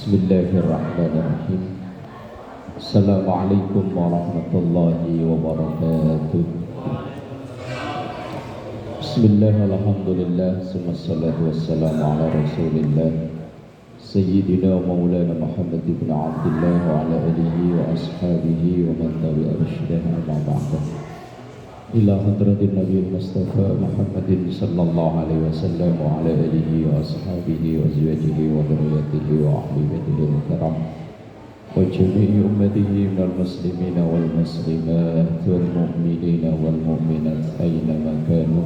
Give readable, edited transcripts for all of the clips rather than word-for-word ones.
Bismillahirrahmanirrahim. Assalamualaikum warahmatullahi wabarakatuh. Bismillah, alhamdulillah, wassalatu wassalamu ala rasulillah Sayyidina wa maulana Muhammad ibn Abdullah wa ala alihi wa ashabihi wa man tabi'a rushdana amma ba'da. Ila hadratin Nabi Mustafa Muhammadin sallallahu alaihi wasallam wa ala alihi wa ashabihi wa azwajihi wa dhurriyyatihi wa ahli baitihi al-kiram wa jami'i ummatihi minal muslimina wal muslimat wal mu'minina wal mu'minat aina ma kanu,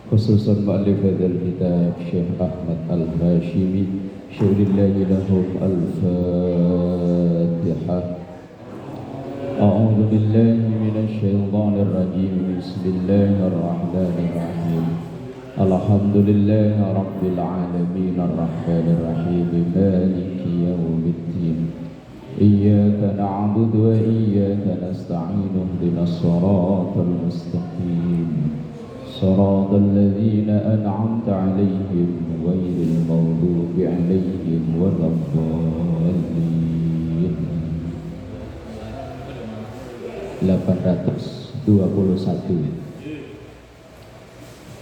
khususan mu'allif hadzal kitab Syekh Ahmad Al-Hashimi syukrillahi lahum. Al-Fatihah. A'udzu billahi minasy syaithanir rajim. Bismillahirrahmanirrahim. Alhamdulillahi rabbil alamin arrahmanir rahim maliki yaumiddin. Iyyaka na'budu wa iyyaka nasta'in ihdinas siratal mustaqim. Siratal ladzina an'amta 'alaihim ghairil maghdubi 'alaihim waladdallin. 821.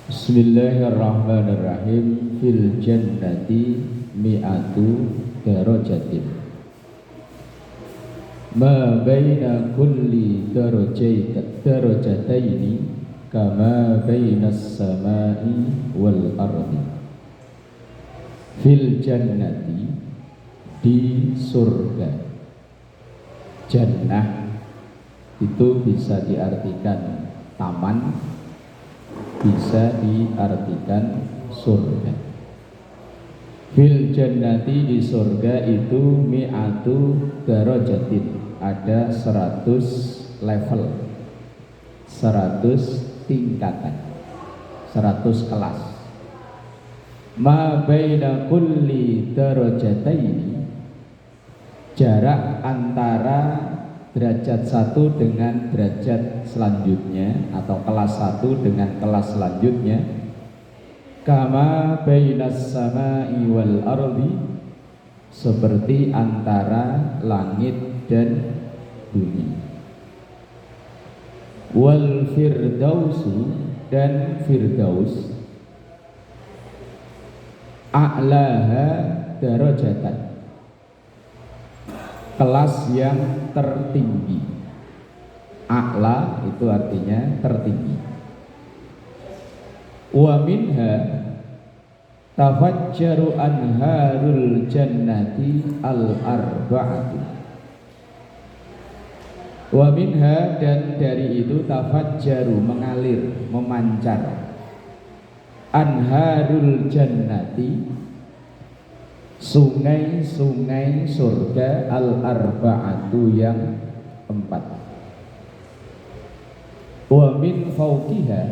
Bismillahirrahmanirrahim. Fil jannati mi'atu darajatin ma baina kulli darajataini kama bainas samai wal ardi. Fil jannati, di surga. Jannah itu bisa diartikan taman, bisa diartikan surga. Fil jannati, di surga itu mi'atu darajatin, ada 100 level, 100 tingkatan, 100 kelas. Ma baina kulli darajataini, jarak antara derajat satu dengan derajat selanjutnya atau kelas satu dengan kelas selanjutnya, kama bainas samai wal ardi, seperti antara langit dan bumi. Wal firdausu, dan firdaus, a'laha darajatan, kelas yang tertinggi. A'la itu artinya tertinggi. Wa minha tafajjaru anharul jannati al-arba'atu. Wa minha, dan dari itu, tafajjaru, mengalir, memancar, anharul jannati, sungai-sungai surga, al-arba'atu, yang 4. Wa min fauqiha,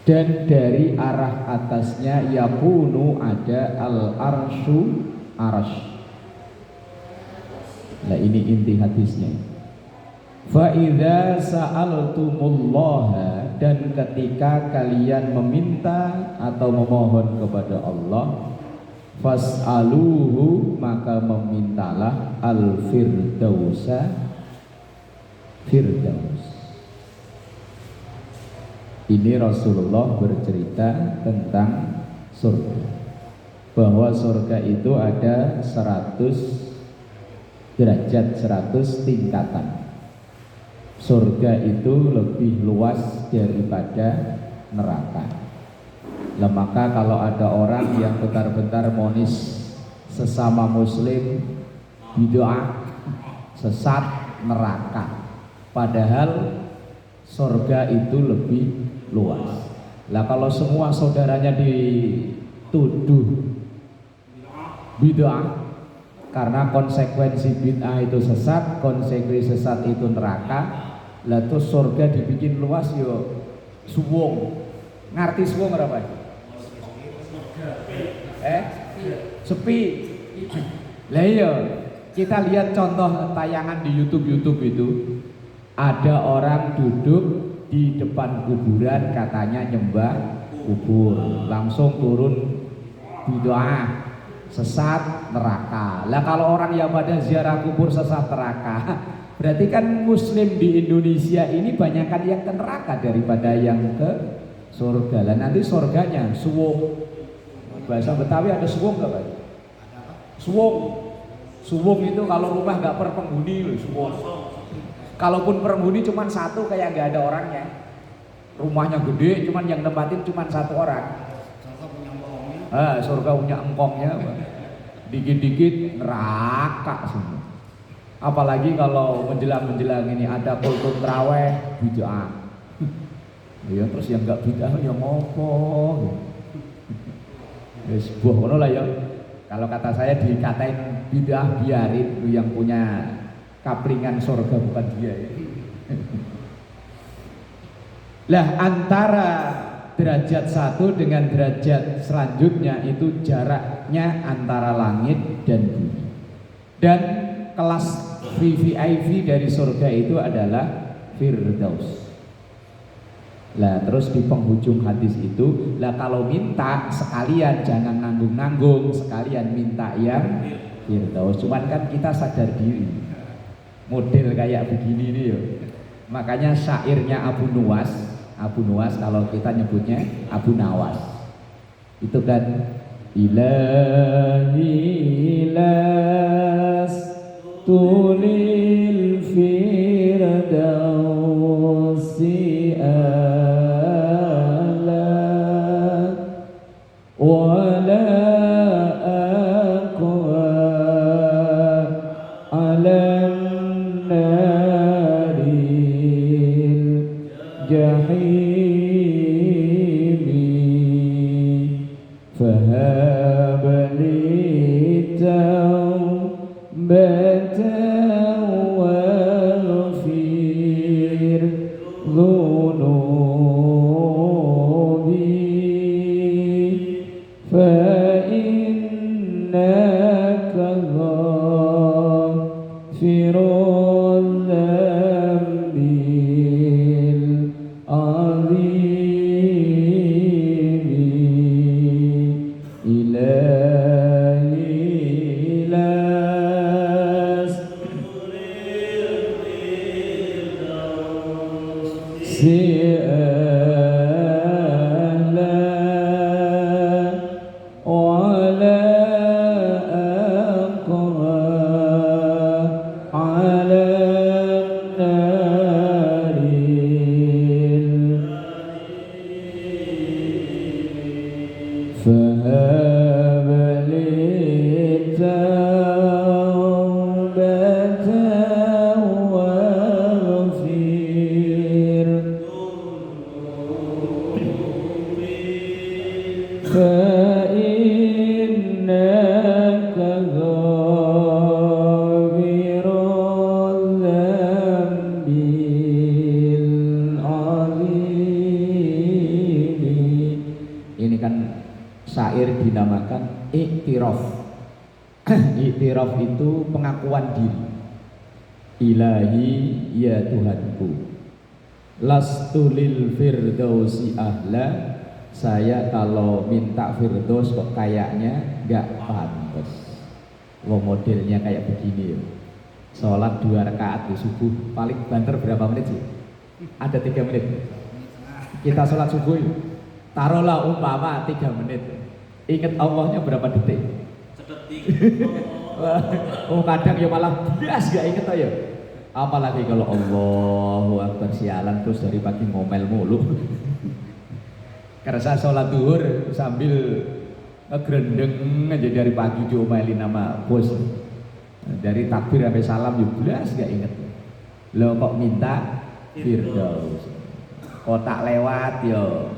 dan dari arah atasnya, yakunu, ada, al-arsyu, arasy. Nah, ini inti hadisnya. Fa idza sa'altumullaha, dan ketika kalian meminta atau memohon kepada Allah, fas'aluhu, maka memintalah al-firdausa, firdaus. Ini Rasulullah bercerita tentang surga, bahwa surga itu ada 100 derajat, 100 tingkatan. Surga itu lebih luas daripada neraka. Nah, maka kalau ada orang yang bentar-bentar monis sesama muslim bid'ah, sesat, neraka, padahal surga itu lebih luas. Lah kalau semua saudaranya dituduh bid'ah, karena konsekuensi bid'ah itu sesat, konsekuensi sesat itu neraka. Lah terus surga dibikin luas, yo suwung. Ngerti suwung apa? Sepi. Lah iya, kita lihat contoh tayangan di YouTube itu, ada orang duduk di depan kuburan, katanya nyembah kubur, langsung turun berdoa, sesat neraka. Lah kalau orang yang pada ziarah kubur sesat neraka, berarti kan muslim di Indonesia ini banyakkan yang ke neraka daripada yang ke surga. Lah nanti surganya suwung. Bahasa Betawi ada suwung nggak Pak? Suwung. Suwung itu kalau rumah nggak per penghuni loh, suwung. Kalaupun penghuni cuma satu kayak nggak ada orangnya. Rumahnya gede, cuman yang nempatin cuma satu orang. Surga punya engkongnya, dikit-dikit neraka semua. Apalagi kalau menjelang ini ada kultum traweh bid'ah. Ya terus yang enggak bid'ah ya ngopo. Ya sebuah ngono lah ya. Kalau kata saya dikatain bid'ah biarin, itu yang punya kaplingan surga bukan dia ya. Lah antara derajat satu dengan derajat selanjutnya itu jaraknya antara langit dan bumi. Dan kelas VVIP dari surga itu adalah Firdaus. Lah terus di penghujung hadis itu, lah kalau minta sekalian jangan nanggung-nanggung, sekalian minta yang Firdaus. Cuman kan kita sadar diri model kayak begini nih yo. Makanya syairnya Abu Nuwas kalau kita nyebutnya Abu Nawas itu kan ilahi las tulil firdausi ala wala aqwa alam naril jahim فهب لي توبة واغفر ذنوبي فإنك غافر الذنب dinamakan iktiraf. Iktiraf itu pengakuan diri. Ilahi ya Tuhanku, lastu lil firdausi ahla. Saya kalau minta firdaus kok kayaknya gak pantas. Lo modelnya kayak begini ya. Sholat 2 rakaat di subuh paling banter berapa menit sih? Ada 3 menit. Kita sholat subuh taruhlah umpama 3 menit. Ingat Allahnya berapa detik? Sedetik. Oh kadang ya malah bias gak inget aja. Apalagi kalau Allahu Akbar sialan terus dari pagi ngomel mulu. Karena saya sholat duhur sambil ngegrendeng aja dari pagi diomelin sama bos. Dari takbir sampai salam ya bias gak inget. Lo kok minta firdaus? Kotak lewat yo.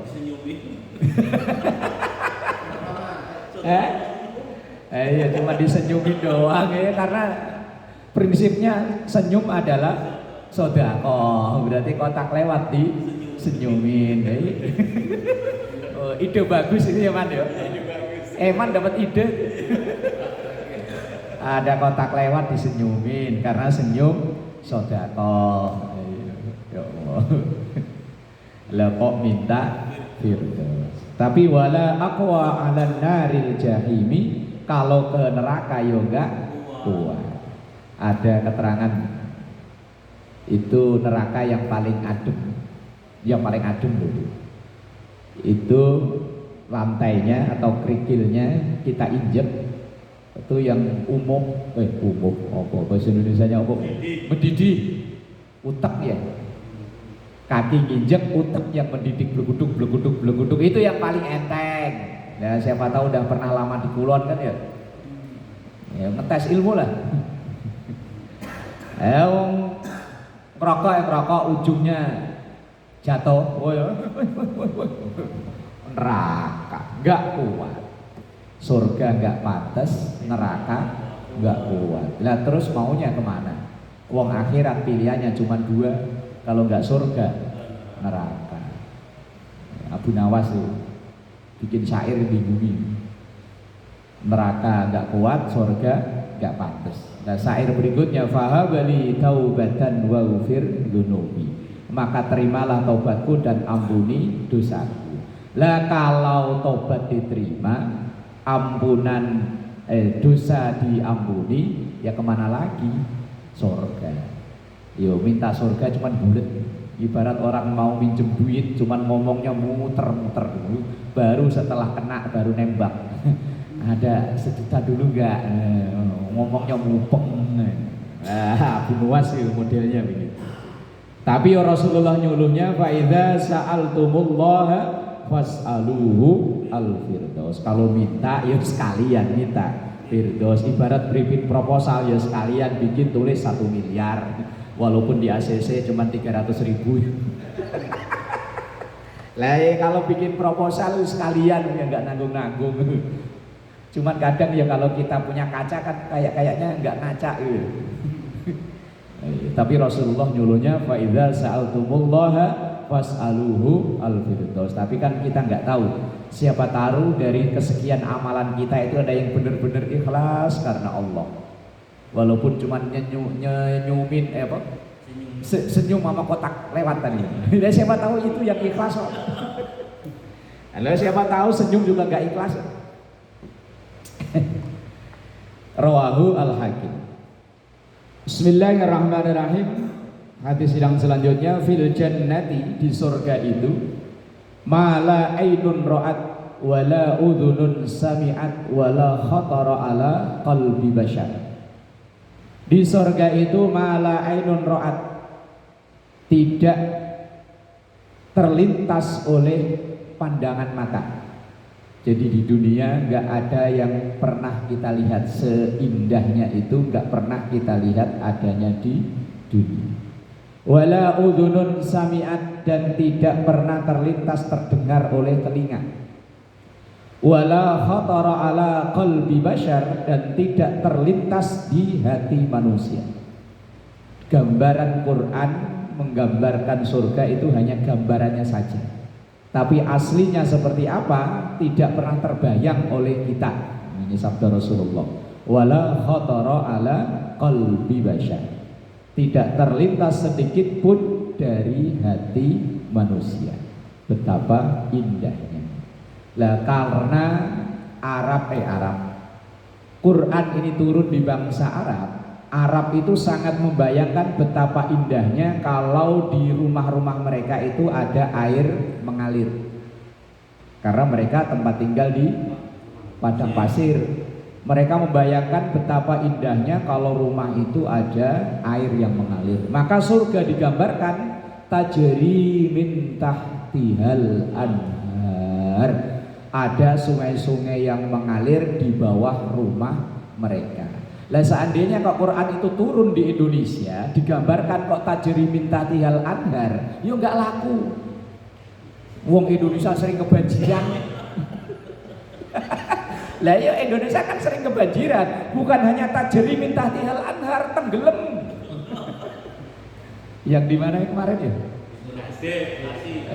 Ya cuma disenyumin doang ya, karena prinsipnya senyum adalah sedekah. Berarti kotak lewat disenyumin. Oh, ide bagus ini ya Man ya. Eman dapat ide. Ada kotak lewat disenyumin karena senyum sedekah. Ya Allah. Lah kok minta firdaus. Tapi wala aqwa 'alan naril jahimi kalau ke neraka yo enggak kuat. Ada keterangan itu neraka yang paling adem, loh. Itu lantainya atau kerikilnya kita injek itu yang umum apa bahasa Indonesianya apa? Mendidih utek ya. Kaki nginjek utek yang mendidih bleguduk itu yang paling enteng. Nah, siapa tahu udah pernah lama di Kulon kan ya. Ya ngetes ilmu lah. Ngerokok ujungnya jatuh. Oh ya. Neraka enggak kuat. Surga enggak pantas, neraka enggak kuat. Lah terus maunya kemana? Uang akhirat pilihannya cuma dua, kalau enggak surga, neraka. Abu Nawas tuh bikin syair di bumi. Neraka enggak kuat, surga enggak pantas. Nah syair berikutnya fahabali taubatan wa ghfir dzunubi. Maka terimalah taubatku dan ampuni dosaku. Lah kalau tobat diterima, ampunan dosa diampuni, ya kemana lagi? Surga. Yo minta surga cuman bulet. Ibarat orang mau minjem duit cuman ngomongnya muter-muter dulu, baru setelah kena baru nembak. Ada sejuta dulu enggak? Ngomongnya mupeng. Abu Nuwas itu modelnya begitu. Tapi Rasulullah nyuluhnya fa idza sa'altumullaha fas'aluhu al-firdaus. Kalau minta ya sekalian minta firdaus. Ibarat bikin proposal ya sekalian bikin tulis 1 miliar. Walaupun di ACC cuma 300.000. Lah ya, kalau bikin proposal sekalian ya nggak nanggung-nanggung. Cuman kadang ya kalau kita punya kaca kan kayaknya nggak ngaca gitu. Tapi Rasulullah nyuluhnya fa idza sa'altumullaha fas'aluhu al-firdaus. Tapi kan kita nggak tahu, siapa tahu dari kesekian amalan kita itu ada yang benar-benar ikhlas karena Allah. Walaupun cuma nyumin senyum sama kotak lewat tadi. Dan siapa tahu itu yang ikhlas kok. Lalu siapa tahu senyum juga nggak ikhlas. Rawahu al-Hakim. Bismillahirrahmanirrahim. Hadis yang selanjutnya fil jannati, di surga itu mala ainun ra'at wala udhunun sami'at wala khatara ala qalbi bashar. Di surga itu mala ainun ra'at, tidak terlintas oleh pandangan mata. Jadi di dunia nggak ada yang pernah kita lihat seindahnya itu, nggak pernah kita lihat adanya di dunia. Wala udhunun sami'at, dan tidak pernah terlintas terdengar oleh telinga. Wala khatara ala qalbi bashar, dan tidak terlintas di hati manusia. Gambaran Quran menggambarkan surga itu hanya gambarannya saja, tapi aslinya seperti apa tidak pernah terbayang oleh kita. Ini sabda Rasulullah. Wala khatara ala qalbi bashar, tidak terlintas sedikit pun dari hati manusia. Betapa indahnya. Lah karena Arab Quran ini turun di bangsa Arab itu sangat membayangkan betapa indahnya kalau di rumah-rumah mereka itu ada air mengalir. Karena mereka tempat tinggal di padang pasir. Mereka membayangkan betapa indahnya kalau rumah itu ada air yang mengalir. Maka surga digambarkan tajri min tahtihal anhar. Ada sungai-sungai yang mengalir di bawah rumah mereka. Lah seandainya kok Quran itu turun di Indonesia digambarkan kok tajri min tahtihal anhar, yo nggak laku. Wong Indonesia sering kebanjiran. Lah ya Indonesia kan sering kebanjiran, bukan hanya tajri min tahtihal anhar, tenggelam. Yang di mana kemarin ya?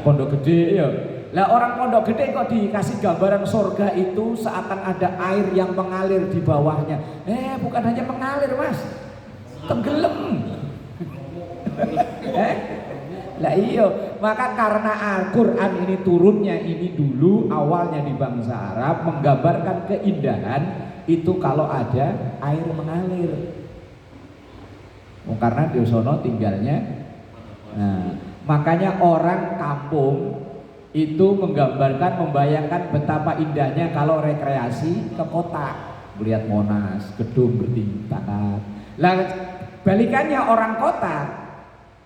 Pondok Gede ya. Lah orang Pondok Gede kok dikasih gambaran surga itu seakan ada air yang mengalir di bawahnya. Bukan hanya mengalir, Mas. Tenggelam. Lah iya, maka karena Al-Quran ini turunnya ini dulu awalnya di bangsa Arab menggambarkan keindahan itu kalau ada air mengalir. Karena di sono tinggalnya. Nah, makanya orang kampung itu menggambarkan, membayangkan betapa indahnya kalau rekreasi ke kota, melihat Monas, gedung bertingkat. Lah balikannya orang kota,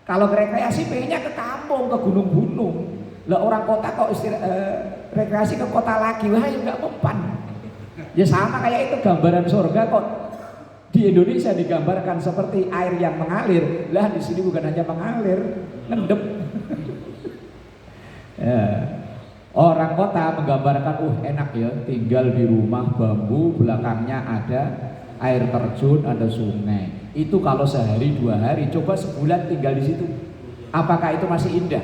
kalau rekreasi pengennya ke kampung, ke gunung-gunung. Lah orang kota kok rekreasi ke kota lagi, wah ya nggak mempan. Ya sama kayak itu gambaran surga kok di Indonesia digambarkan seperti air yang mengalir. Lah di sini bukan hanya mengalir, ngendep. Ya. Orang kota menggambarkan, enak ya, tinggal di rumah bambu, belakangnya ada air terjun, ada sungai. Itu kalau sehari 2 hari, coba sebulan tinggal di situ. Apakah itu masih indah?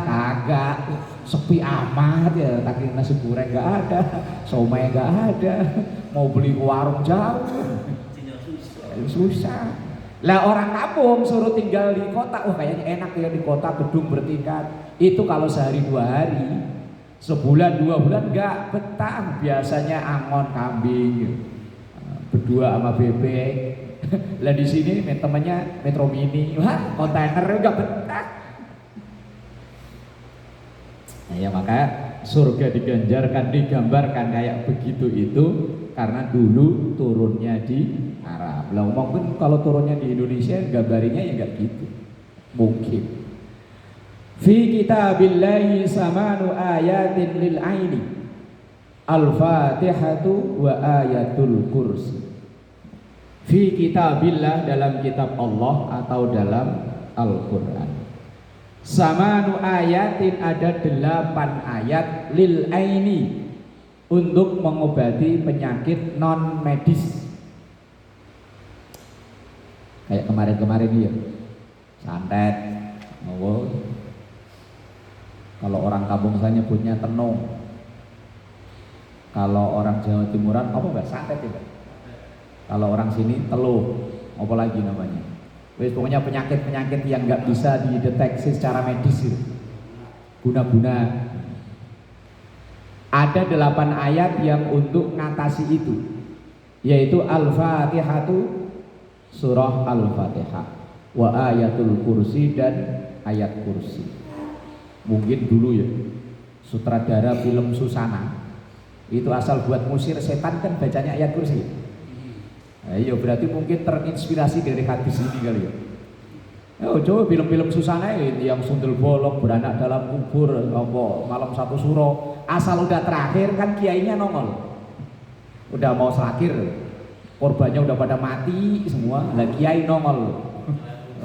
Kagak, sepi amat ya. Tadi nasi goreng nggak ada, somai nggak ada, mau beli ke warung jauh, susah. Lah orang kampung suruh tinggal di kota, kayaknya enak ya di kota, gedung bertingkat. Itu kalau sehari 2 hari, sebulan 2 bulan nggak betah. Biasanya angon kambing, berdua sama bebek. Lah di sini temennya Metro Mini, kontainer nggak betah. Nah, ya maka surga digambarkan kayak begitu itu karena dulu turunnya di Arab. Lah mungkin kalau turunnya di Indonesia gambarinya ya nggak gitu, mungkin. Fi kitabillahi samanu ayatin lil aini, al-fatihatu wa ayatul kursi. Fi kitabillah, dalam kitab Allah atau dalam Al-Quran. Samanu ayatin, ada 8 ayat lil aini, untuk mengobati penyakit non medis. Kayak kemarin-kemarin ya, santet, kalau orang kampung saya nyebutnya tenung. Kalau orang Jawa Timuran apa enggak santet ya, Pak? Kalau orang sini teluh, apa lagi namanya? Pokoknya penyakit-penyakit yang nggak bisa dideteksi secara medis itu. Guna-guna. Ada 8 ayat yang untuk ngatasi itu, yaitu Al-Fatihatu, surah Al-Fatihah, wa ayatul kursi, dan ayat kursi. Mungkin dulu ya, sutradara film Susana itu asal buat ngusir setan kan bacanya ayat kursi. Iya, berarti mungkin terinspirasi dari hadis ini kali ya. Coba film-film Susana ini yang sundel bolong, beranak dalam kubur, malam 1 suro, asal udah terakhir kan kiainya nongol. Udah mau terakhir, korbannya udah pada mati semua, lah kiai nongol.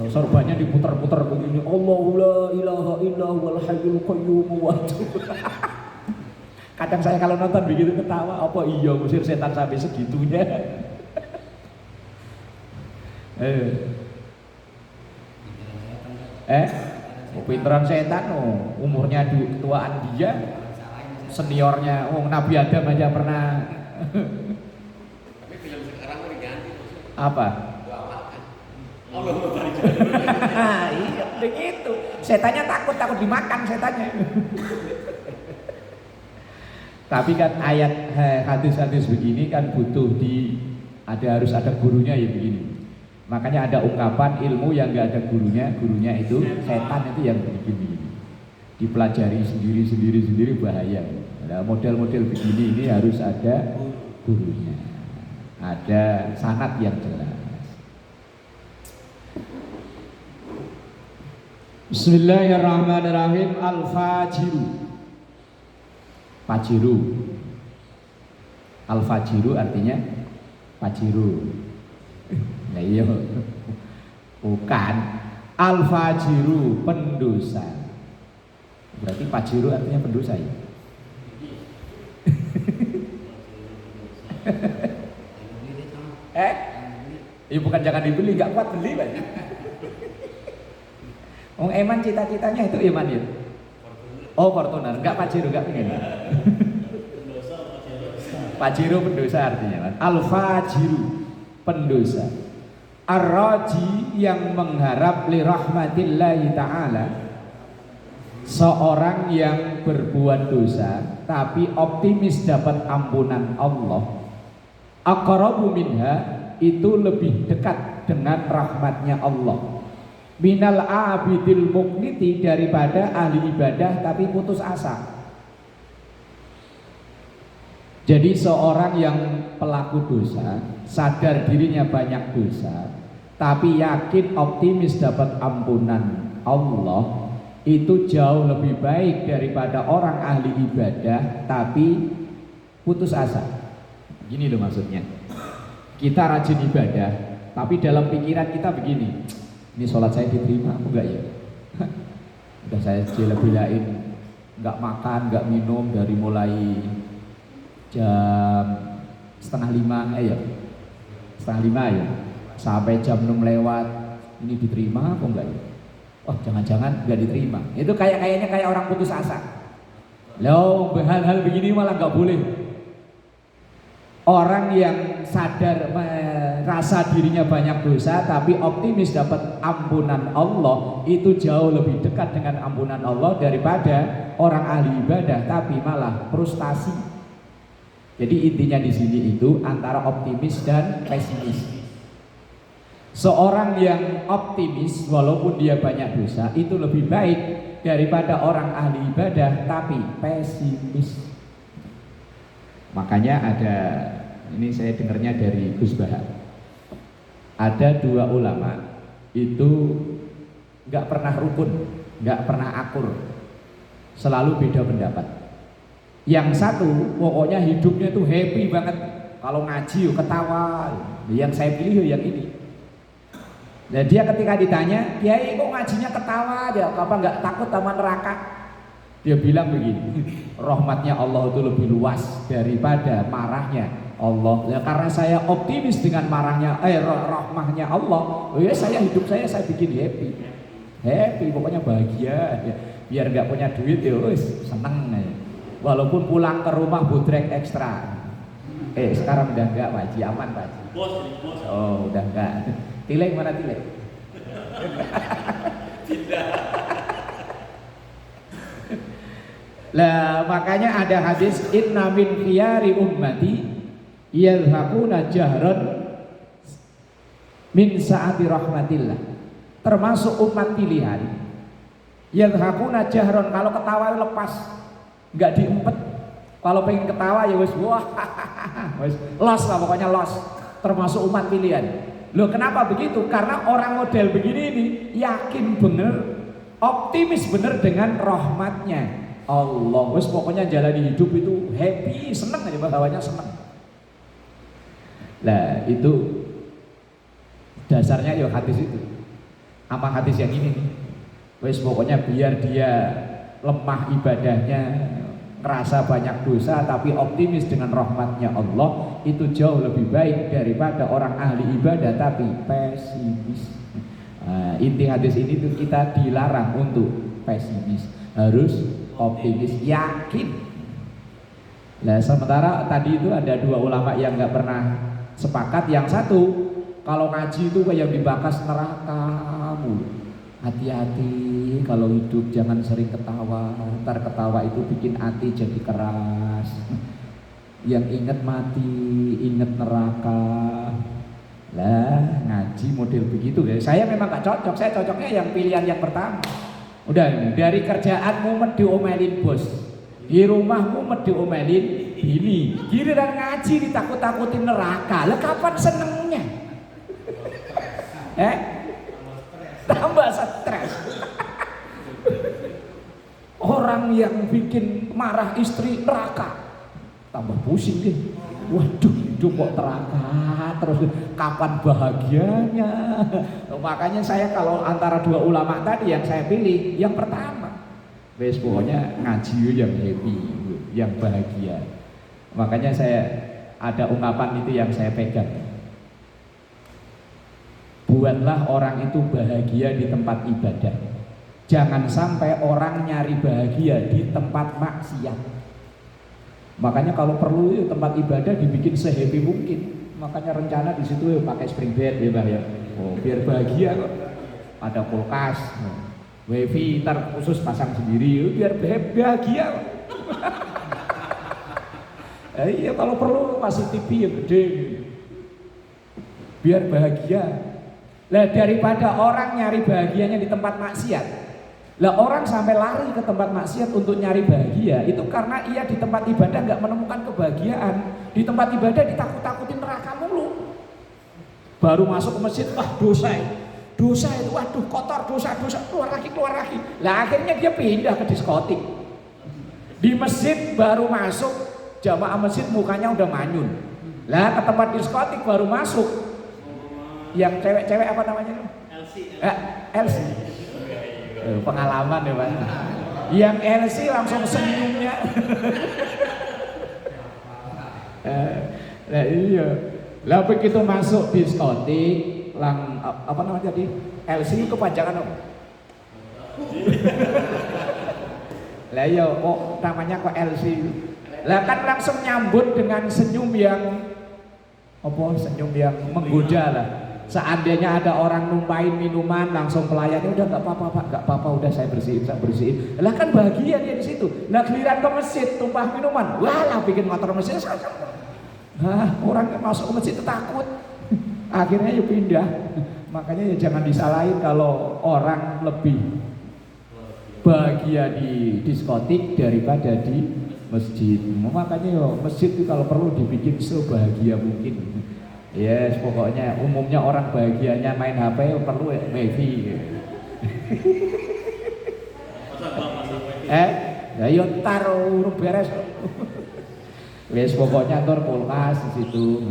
Sorbannya diputar-putar begini, Allahu la ilaha illallah wal hayyul qayyum wa kadang saya kalau nonton begitu ketawa, apa iya ngusir setan sampai segitunya. Pinteran setan, umurnya ketuaan dia, seniornya, Nabi Adam aja pernah. Tapi film sekarang mau diganti. Apa? Allah barik. Iya begitu. Setannya takut dimakan setannya. Tapi kan ayat hadis-hadis begini kan butuh harus ada gurunya ya begini. Makanya ada ungkapan ilmu yang nggak ada gurunya itu setan itu yang begini. Dipelajari sendiri bahaya. Nah, model-model begini ini harus ada gurunya. Ada sanad yang jelas. Bismillahirrahmanirrahim. Al-Fajiru. Al-Fajiru artinya Fajiru. Nah iya, bukan. Al-Fajiru, pendosa. Berarti Fajiru artinya pendosa ya. Iya bukan jangan dibeli, nggak kuat beli Pak. Eman cita-citanya itu Eman ya. Fortuner, enggak Pajero, enggak pengen. Pajero pendosa artinya kan. Al-Fajiru, pendosa. Ar-raji yang mengharap li rahmatillahi ta'ala, seorang yang berbuat dosa tapi optimis dapat ampunan Allah. Aqrabu minha, itu lebih dekat dengan rahmatnya Allah. Minal abidil muqniti, daripada ahli ibadah tapi putus asa. Jadi seorang yang pelaku dosa, sadar dirinya banyak dosa, tapi yakin optimis dapat ampunan Allah, itu jauh lebih baik daripada orang ahli ibadah tapi putus asa. Gini loh maksudnya. Kita rajin ibadah, tapi dalam pikiran kita begini, ini sholat saya diterima apa enggak ya? Udah saya bela-belain nggak makan, nggak minum dari mulai jam setengah 5 ya sampai jam 6 lewat, ini diterima apa enggak ya? Oh jangan-jangan nggak diterima. Itu kayaknya kayak orang putus asa. Loh, hal-hal begini malah nggak boleh. Orang yang sadar merasa dirinya banyak dosa tapi optimis dapat ampunan Allah, itu jauh lebih dekat dengan ampunan Allah daripada orang ahli ibadah tapi malah frustasi. Jadi intinya di sini itu antara optimis dan pesimis. Seorang yang optimis walaupun dia banyak dosa itu lebih baik daripada orang ahli ibadah tapi pesimis. Makanya ada, ini saya dengarnya dari Gus Bahar, ada dua ulama itu nggak pernah rukun, nggak pernah akur, selalu beda pendapat. Yang satu pokoknya hidupnya tuh happy banget, kalau ngaji ketawa. Yang saya pilih yang ini. Dan dia ketika ditanya, Kiai kok ngajinya ketawa aja, apa nggak takut sama neraka? Dia bilang begini, rahmatnya Allah itu lebih luas daripada marahnya Allah. Ya karena saya optimis dengan rahmahnya Allah, ya saya hidup saya bikin happy, pokoknya bahagia. Ya, biar nggak punya duit ya, seneng. Ya. Walaupun pulang ke rumah bodrek ekstra. Sekarang udah enggak, Pak Haji, aman Pak Haji. Bos. Oh udah enggak. Tilek mana Tilek? Tidak. Lah makanya ada hadis inna min khiyari ummati yadhakuna jahran min saati rahmatillah. Termasuk umat pilihan yadhakuna jahran, kalau ketawa lepas, enggak diempet. Kalau pengen ketawa ya wis wah wis los lah, pokoknya los. Termasuk umat pilihan. Loh kenapa begitu? Karena orang model begini ini yakin bener, optimis bener dengan rahmatnya Allah. Wes pokoknya jalani hidup itu happy, seneng aja, bahawanya seneng. Lah itu dasarnya ya hadis itu. Apa hadis yang ini nih? Wes pokoknya biar dia lemah ibadahnya, ngerasa banyak dosa tapi optimis dengan rahmatnya Allah, itu jauh lebih baik daripada orang ahli ibadah tapi pesimis. Inti hadis ini tuh kita dilarang untuk pesimis, harus optimis, yakin. Nah sementara tadi itu ada dua ulama yang nggak pernah sepakat. Yang satu kalau ngaji itu kayak dibahas neraka mulu. Hati-hati kalau hidup, jangan sering ketawa, ntar ketawa itu bikin hati jadi keras. Yang inget mati, inget neraka. Lah ngaji model begitu ya. Saya memang gak cocok, saya cocoknya yang pilihan yang pertama. Udah ini, dari kerjaanmu med diomelin bos, di rumahmu med diomelin bini, giliran ngaji ditakut-takutin neraka. Lah kapan senengnya? Tambah stres. Orang yang bikin marah istri neraka, tambah pusing deh. Waduh, hidup kok neraka terus, kapan bahagianya? Makanya saya kalau antara dua ulama tadi yang saya pilih yang pertama. Wes pokoknya ngaji yang happy, yang bahagia. Makanya saya ada ungkapan itu yang saya pegang. Buatlah orang itu bahagia di tempat ibadah. Jangan sampai orang nyari bahagia di tempat maksiat. Makanya kalau perlu tempat ibadah dibikin sehappy mungkin. Makanya rencana di situ pakai spring bed ya Mbah ya. Oh, biar bahagia kok. Ada kulkas, wifi ntar khusus pasang sendiri, biar bahagia kok. Iya kalau perlu masih TV yang gede, biar bahagia. Lah daripada orang nyari bahagianya di tempat maksiat, lah orang sampai lari ke tempat maksiat untuk nyari bahagia itu karena ia di tempat ibadah nggak menemukan kebahagiaan. Di tempat ibadah ditakut-takutin neraka mulu. Baru masuk ke masjid, wah dosa itu, waduh kotor, dosa, keluar lagi. Lah akhirnya dia pindah ke diskotik. Di masjid baru masuk, jamaah masjid mukanya udah manyun. Lah ke tempat diskotik baru masuk, yang cewek-cewek apa namanya? LC. Pengalaman ya Pak. Yang LC langsung senyumnya. Lah iya. Lah begitu masuk diskotik, apa namanya tadi? LC kepanjangan apa? Lah iya kok namanya kok LC. Lah kan langsung nyambut dengan senyum yang apa? Senyum yang menggoda lah. Seandainya ada orang numpain minuman, langsung pelayannya udah nggak apa-apa Pak, nggak apa-apa, udah saya bersihin. Lah kan bahagia dia di situ. Lah giliran ke masjid tumpah minuman, wah lah bikin motor masjid. Orang masuk ke masjid itu takut. Akhirnya ya pindah. Makanya ya jangan disalahin kalau orang lebih bahagia di diskotik daripada di masjid. Makanya ya masjid itu kalau perlu dibikin sebahagia mungkin. Yes, pokoknya umumnya orang bahagianya main HP perlu wifi. Ya yo ntar urung beres. Wes pokoknya ntar kulkas di situ.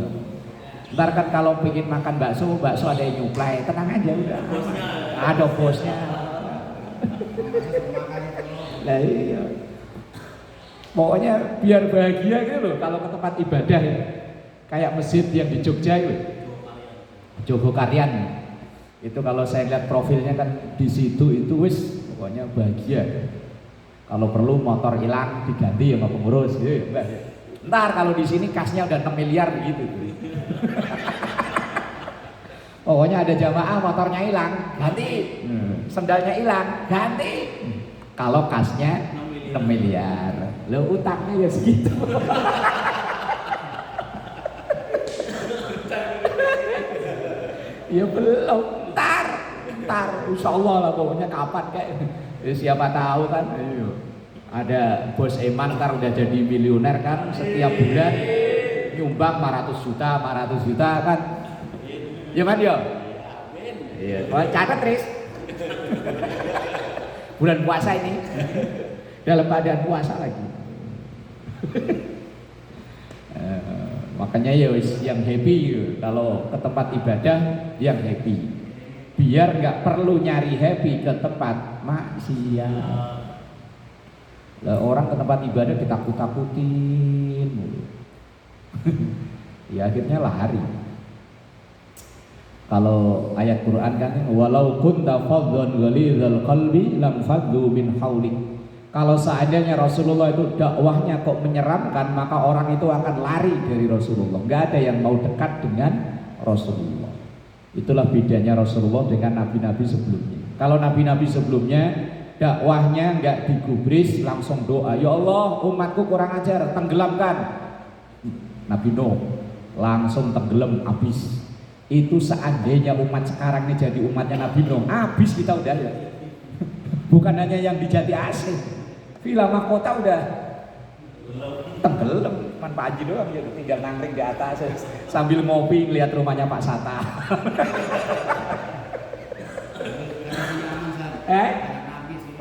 Ntar kan kalau pengen makan bakso ada yang nyuplai, tenang aja udah. Ada bosnya. Lah iya. Pokoknya biar bahagia gitu loh kalau ke tempat ibadah ya. Kayak masjid yang di Jogja itu, Jogokarian. Itu kalau saya lihat profilnya kan di situ itu wis pokoknya bahagia. Kalau perlu motor hilang diganti ya sama pengurus ya, Mbak. Ntar kalau di sini kasnya udah 6 miliar begitu. Pokoknya ada jamaah motornya hilang, ganti. Sendalnya hilang, ganti. Kalau kasnya 6 miliar. Lo utangnya ya segitu. Ya belum, ntar insya Allah lah pokoknya kapan kayak siapa tahu kan. Ada bos Eman ntar udah jadi miliuner kan, setiap bulan nyumbang 500 juta kan. Ya kan ya? Iya, catat Tris. Bulan puasa ini dalam keadaan puasa lagi. Makanya ya yang happy kalau ke tempat ibadah yang happy, biar nggak perlu nyari happy ke tempat maksiat. Lah orang ke tempat ibadah ditakut-takutin ya akhirnya lari. Kalau ayat Quran kan walau kunta faddan ghalizal qalbi lam faddu min haulik. Kalau seandainya Rasulullah itu dakwahnya kok menyeramkan, maka orang itu akan lari dari Rasulullah. Gak ada yang mau dekat dengan Rasulullah. Itulah bedanya Rasulullah dengan nabi-nabi sebelumnya. Kalau nabi-nabi sebelumnya dakwahnya nggak digubris, langsung doa, ya Allah umatku kurang ajar, tenggelamkan. Nabi Nuh langsung tenggelam, habis. Itu seandainya umat sekarang ini jadi umatnya Nabi Nuh, habis kita udah ya. Bukan hanya yang di Jati Asih, Villa Mahkota udah tenggelam, cuman Pak Haji doang ya tinggal nangkring di atas sambil ngopi ngeliat rumahnya Pak Sata.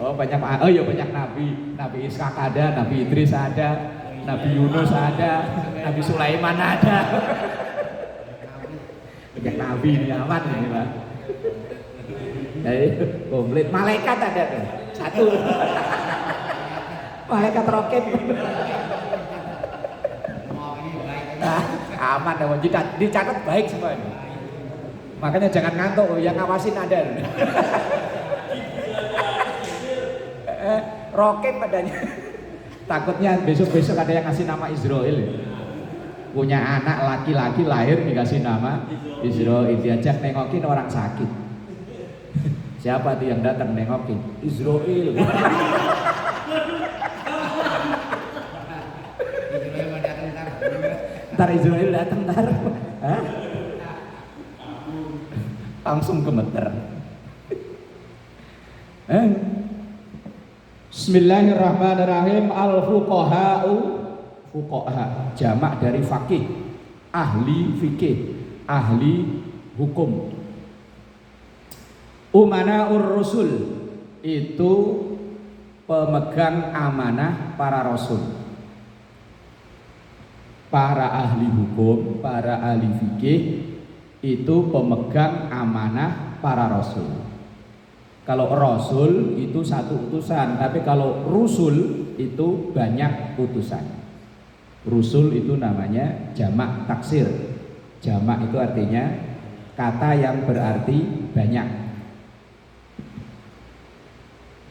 Oh banyak Pak, oh iya banyak Nabi, Nabi Ishak ada, Nabi Idris ada, Nabi Yunus ada, Nabi Sulaiman ada. Banyak Nabi ini aman ini Pak. Komplit, malaikat ada tuh, satu. Malaikat roket. Aman dong, dicatat baik semua ini. Makanya jangan ngantuk, yang ngawasin ada. Roket padanya. Takutnya besok-besok ada yang ngasih nama Israel. punya anak laki-laki lahir dikasih nama Israil, diajak nengokin orang sakit. Siapa tuh yang datang nengokin? Israil. Ntar Israil datang ntar. Hah? Langsung gemeter. Bismillahirrahmanirrahim. Al-fuqaha'u, fuqaha jamak dari faqih, ahli fikih, ahli hukum. Umana'ur rusul itu pemegang amanah para rasul. Para ahli hukum, para ahli fikih itu pemegang amanah para rasul. Kalau rasul itu satu utusan, tapi kalau rusul itu banyak utusan. Rusul itu namanya jamak taksir. Jamak itu artinya kata yang berarti banyak.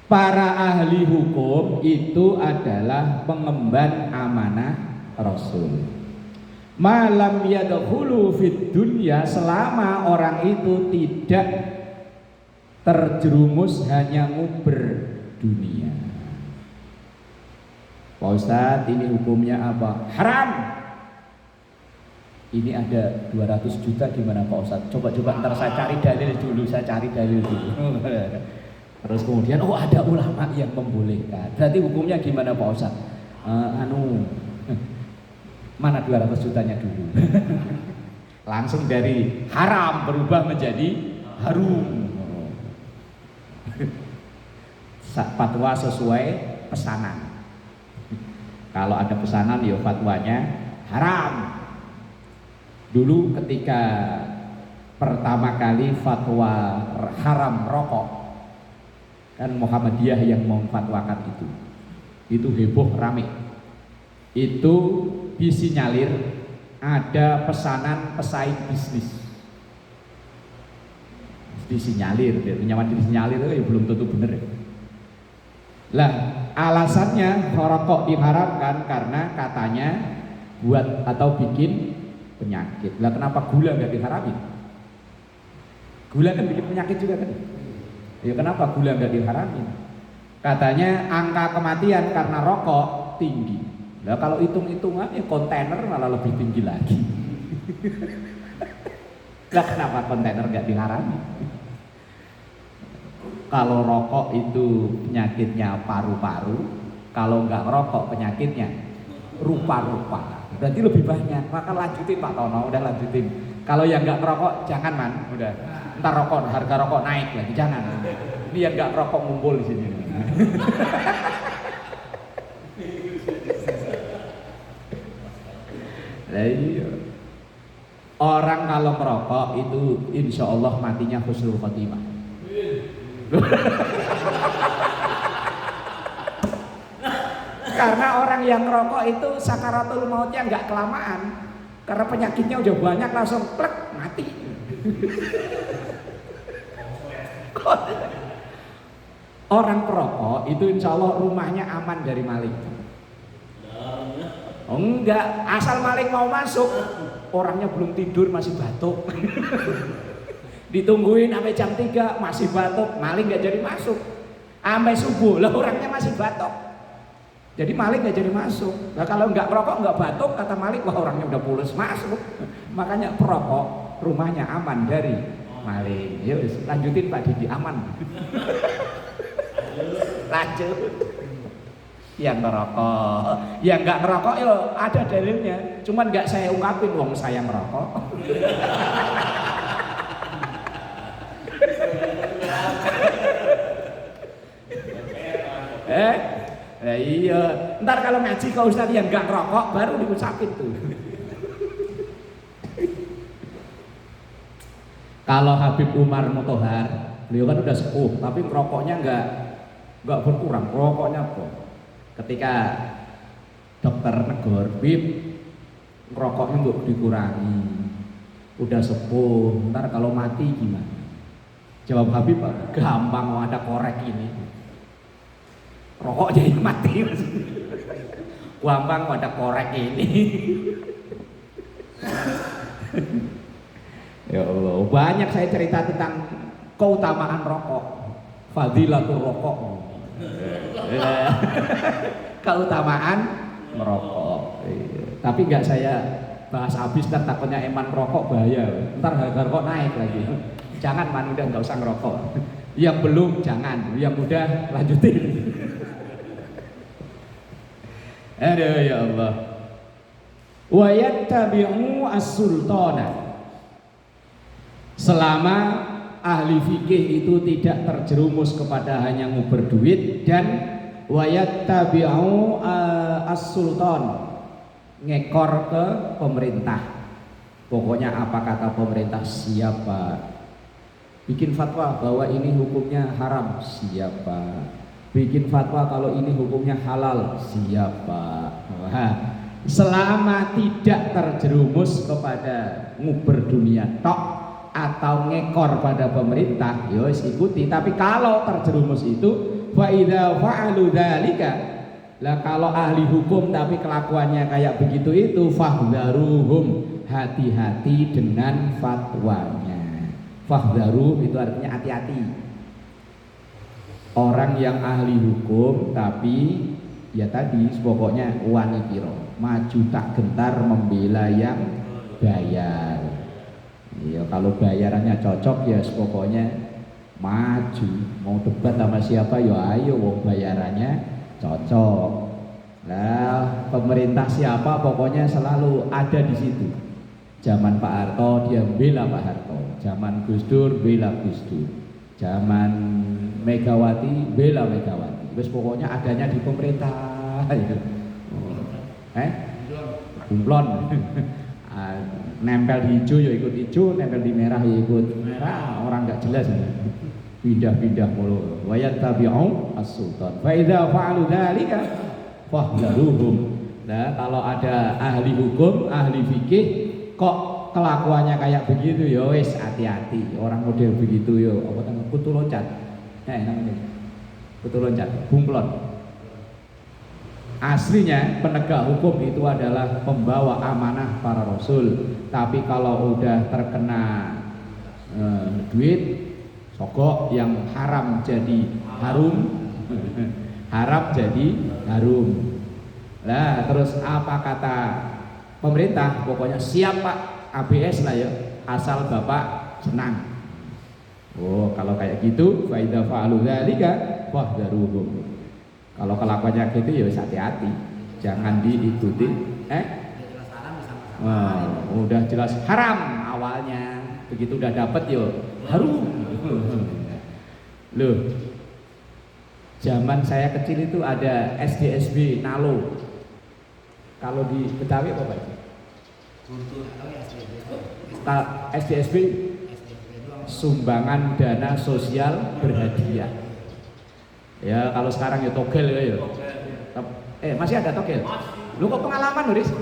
Para ahli hukum itu adalah pengemban amanah Rasul. Malam yadkhulu fid dunya, selama orang itu tidak terjerumus hanya nguber dunia. Pak Ustadz, ini hukumnya apa? Haram. Ini ada 200 juta gimana Pak Ustadz? Coba ntar saya cari dalil dulu, Terus kemudian ada ulama yang membolehkan. Berarti hukumnya gimana Pak Ustadz? Mana 200 jutanya dulu? Langsung dari haram berubah menjadi harum. Fatwa sesuai pesanan. Kalau ada pesanan ya fatwanya haram. Dulu ketika pertama kali fatwa haram rokok, kan Muhammadiyah yang memfatwakan itu heboh rame. Itu disinyalir ada pesanan pesaing bisnis, disinyalir itu ya belum tentu benar ya. Lah alasannya rokok diharamkan karena katanya buat atau bikin penyakit. Lah kenapa gula nggak diharamin? Gula kan bikin penyakit juga kan? Ya kenapa gula nggak diharamin? Katanya angka kematian karena rokok tinggi. Lah kalau hitung-hitungan ya kontainer malah lebih tinggi lagi. Lah kenapa kontainer nggak diharamin? Kalau rokok itu penyakitnya paru-paru, kalau nggak rokok penyakitnya rupa-rupa. Berarti lebih banyak. Maka lanjutin Pak Tono, udah lanjutin. Kalau yang nggak ngerokok jangan man, udah. Ntar harga rokok naik lagi, jangan. Ini yang nggak rokok ngumpul di sini. Iya. Orang kalau merokok itu insya Allah matinya husnul khotimah. Karena orang yang merokok itu sakaratul mautnya nggak kelamaan. Karena penyakitnya udah banyak langsung plek mati. Orang perokok itu insya Allah rumahnya aman dari maling. Oh enggak, asal maling mau masuk, orangnya belum tidur masih batuk. Ditungguin sampai jam 3 masih batuk, maling nggak jadi masuk. Sampai subuh lah orangnya masih batuk. Jadi maling nggak jadi masuk. Nah kalau nggak merokok nggak batuk, kata maling wah orangnya udah pulas masuk. Makanya perokok rumahnya aman dari maling. Yuk lanjutin Pak Didi, aman. Lanjut. Yang ngerokok, yang nggak ngerokok ya ada dalilnya. Cuman nggak saya ungkapin, wong saya ngerokok. Nah iya, ntar kalau ngaji ke Ustadz yang nggak ngerokok baru diucapin tuh. Kalau Habib Umar Motohar, beliau kan udah sepuh, tapi ngerokoknya nggak berkurang, rokoknya kok. Ketika dokter negor, Bib, ngerokoknya nggak dikurangi, udah sepuh, ntar kalau mati gimana? Jawab Habib, gampang, ada korek ini. Rokok jadi mati, gampang ada korek ini. Ya Allah, banyak saya cerita tentang keutamaan rokok, fadilatul rokok. Keutamaan merokok. Tapi nggak saya bahas habis, dan takutnya eman rokok bahaya. Ntar harga rokok naik lagi. Jangan, man, udah nggak usah ngerokok. Yang belum jangan, yang udah lanjutin. Aduh ya Allah. Wa yattabi'u as-sultana. Selama ahli fikih itu tidak terjerumus kepada hanya nguber duit, dan wa yattabi'u as-sultan, ngekor ke pemerintah. Pokoknya apa kata pemerintah siapa. Bikin fatwa bahwa ini hukumnya haram, siapa. Bikin fatwa kalau ini hukumnya halal, siapa. Wah, selama tidak terjerumus kepada nguber dunia tok atau ngekor pada pemerintah, ya wis ikuti. Tapi kalau terjerumus itu, fa idza fa'alu dzalika, lah kalau ahli hukum tapi kelakuannya kayak begitu itu, fahdharuhum, hati-hati dengan fatwanya. Fahdharu itu artinya hati-hati. Orang yang ahli hukum tapi ya tadi pokoknya wani piro, maju tak gentar membela yang bayar. Ya kalau bayarannya cocok ya pokoknya maju. Mau debat sama siapa ya ayo, wong bayarannya cocok. Nah, pemerintah siapa pokoknya selalu ada di situ. Zaman Pak Harto dia bela Pak Harto, zaman Gus Dur bela Gus Dur, zaman Megawati bela Megawati. Wes pokoknya adanya di pemerintah. Kumplon. Nempel di hijau ya ikut hijau, nempel di merah ya ikut merah. Orang nggak jelas ini. Pindah-pindah mulu. Wa yattabi'u as-sultan. Fa idza fa'alu dzalika fahdharuhum. Nah, kalau ada ahli hukum, ahli fikih kok kelakuannya kayak begitu ya wis hati-hati. Orang model begitu ya apa namanya kutu loncat. Namanya kutu loncat, bunglon. Aslinya penegak hukum itu adalah pembawa amanah para rasul. Tapi kalau udah terkena duit sogok yang haram jadi harum. Haram jadi harum. Lah terus apa kata pemerintah? Pokoknya siap Pak, ABS lah ya, asal Bapak senang. Oh, kalau kayak gitu, fa idza fa'alu dzalika fahdharuhum. Kalau kelakuannya gitu ya hati-hati, jangan diikuti. Udah jelas haram awalnya, begitu udah dapet yo harum. Loh, zaman saya kecil itu ada SDSB Nalo. Kalau di Betawi apa Pak? SDSB sumbangan dana sosial berhadiah. Ya kalau sekarang ya togel ya. Masih ada togel. Lu kok pengalaman Riz?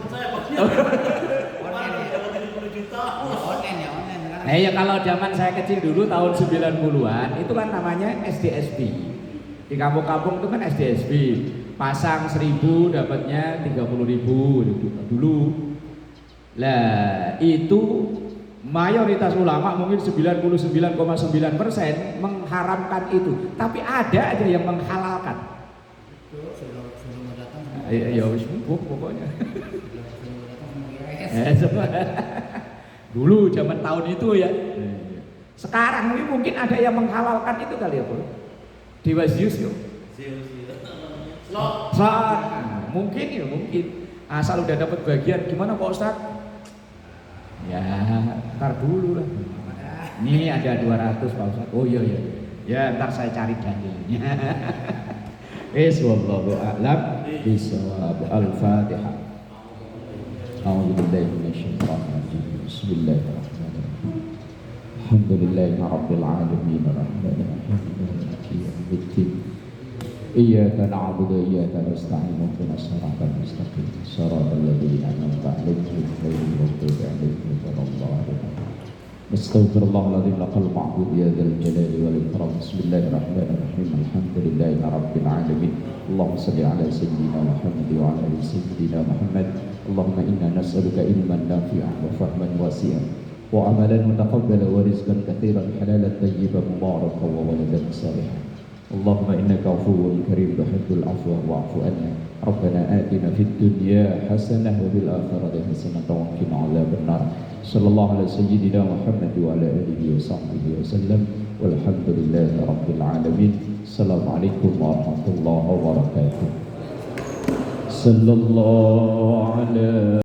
Ya kalau zaman saya kecil dulu tahun 90-an itu kan namanya SDSB. Di kampung-kampung itu kan SDSB. Pasang 1.000 dapatnya 30.000 dulu. Lah itu mayoritas ulama mungkin 99,9% mengharamkan itu, tapi ada aja yang menghalalkan. Ya wis pokoknya. Dulu zaman tahun itu ya. Sekarang ini mungkin ada yang menghalalkan itu kali ya, Bro. Dewa Zeus yo. Mungkin ya, mungkin. Asal udah dapat bagian gimana Pak Ustaz? Ya, ntar dulu lah. Ini ada 200 Pak Ustaz. Oh iya. Ya, ntar saya cari dalilnya. Wallahu a'lam bishawab. Al-Fatihah. A'udzubillahi minasyaitonir rajim. Bismillahirrahmanirrahim. Alhamdulillahirabbil alamin arrahmanir rahim maliki yaumiddin. Iyyaka na'budu wa iyyaka nasta'in ihdinas siratal mustaqim siratal ladzina an'amta 'alaihim ghairil maghdubi 'alaihim waladdallin. Astaghfirullahaladzim lakal ma'bud ya dzal jalali wal ikram. Bismillahirrahmanirrahim. Alhamdulillahi rabbil alamin. Allahumma shalli ala sayyidina Muhammad wa ala ali sayyidina Muhammad. Allahumma inna nas'aluka ilman nafi'an wa fahman wasi'an wa amalan mutaqabbala wa rizqan katsiran halalan tayyiban mubarakan wa waladan salihan. Allahumma innaka afuwwun karim tuhibbul afwa wa'fu anna. Rabbana atina fid dunya hasanah wa fil akhirati hasanah wa qina adzaban nar. Sallallahu alaihi sayyidina Muhammad wa ala alihi wa sahbihi wasallam. Walhamdulillahi rabbil alamin. Assalamualaikum warahmatullahi wabarakatuh. Sallallahu alaihi